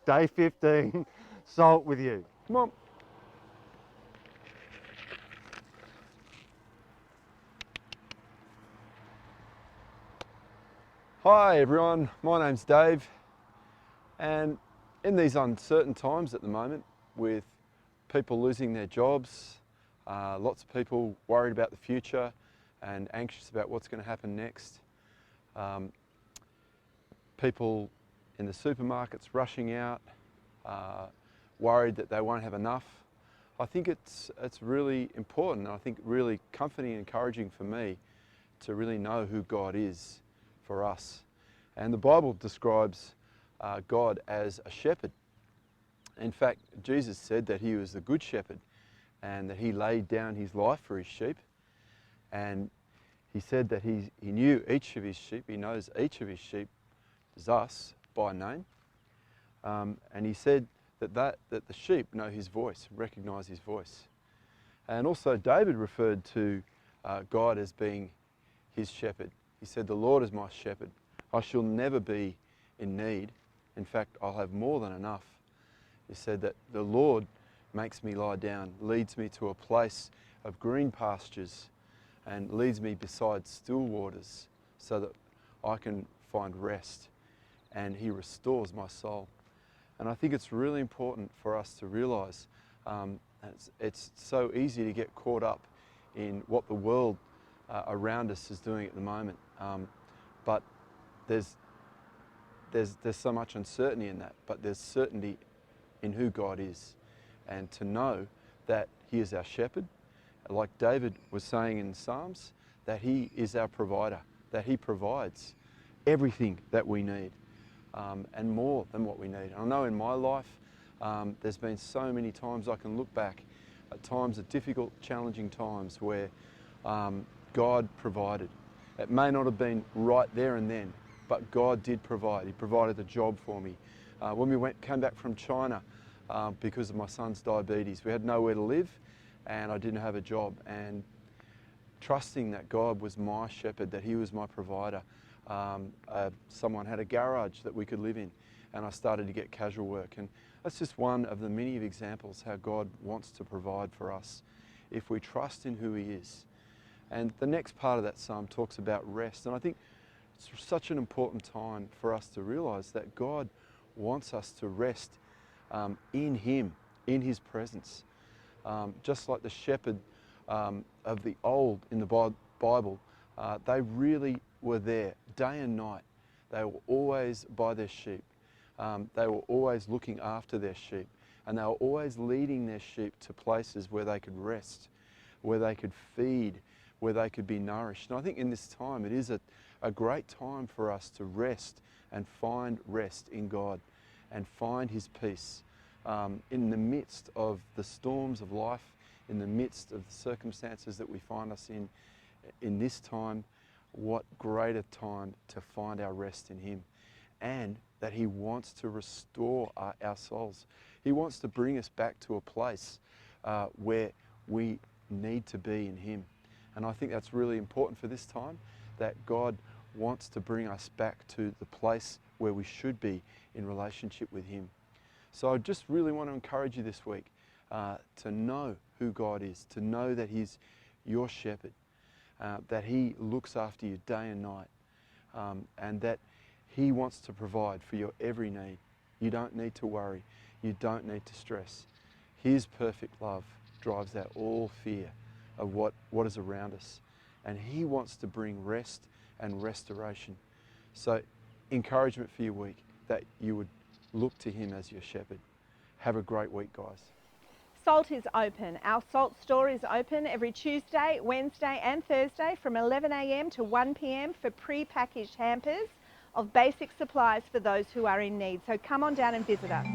Day 15, salt with you. Come on. Hi everyone, my name's Dave, and in these uncertain times at the moment, with people losing their jobs, lots of people worried about the future and anxious about what's going to happen next, people in the supermarkets rushing out, worried that they won't have enough. I think it's really important, and I think really comforting and encouraging for me to really know who God is for us. And the Bible describes God as a shepherd. In fact, Jesus said that he was the good shepherd and that he laid down his life for his sheep. And he said that he knew each of his sheep, he knows each of his sheep is us by name. And he said that the sheep know his voice, recognise his voice. And also David referred to God as being his shepherd. He said, "The Lord is my shepherd. I shall never be in need. In fact, I'll have more than enough." He said that the Lord makes me lie down, leads me to a place of green pastures, and leads me beside still waters so that I can find rest. And he restores my soul. And I think it's really important for us to realise it's so easy to get caught up in what the world around us is doing at the moment. But there's so much uncertainty in that, but there's certainty in who God is. And to know that he is our shepherd, like David was saying in Psalms, that he is our provider, that he provides everything that we need, and more than what we need. I know in my life, there's been so many times I can look back at times of difficult, challenging times where God provided. It may not have been right there and then, but God did provide. He provided a job for me. When we came back from China because of my son's diabetes, we had nowhere to live and I didn't have a job. And trusting that God was my shepherd, that he was my provider. Someone had a garage that we could live in, and I started to get casual work. And that's just one of the many examples how God wants to provide for us if we trust in who he is. And the next part of that psalm talks about rest. And I think it's such an important time for us to realise that God wants us to rest in him, in his presence. Just like the shepherd of the old in the Bible, they really were there day and night. They were always by their sheep. They were always looking after their sheep, and they were always leading their sheep to places where they could rest, where they could feed, where they could be nourished. And I think in this time it is a great time for us to rest and find rest in God and find his peace in the midst of the storms of life, in the midst of the circumstances that we find us in this time. What greater time to find our rest in him, and that he wants to restore our souls. He wants to bring us back to a place where we need to be in him. And I think that's really important for this time, that God wants to bring us back to the place where we should be in relationship with him. So I just really want to encourage you this week to know who God is, to know that he's your shepherd, that he looks after you day and night, and that he wants to provide for your every need. You don't need to worry. You don't need to stress. His perfect love drives out all fear of what is around us. And he wants to bring rest and restoration. So encouragement for your week, that you would look to him as your shepherd. Have a great week, guys. Salt is open. Our Salt store is open every Tuesday, Wednesday and Thursday from 11 a.m. to 1 p.m. for pre-packaged hampers of basic supplies for those who are in need. So come on down and visit us.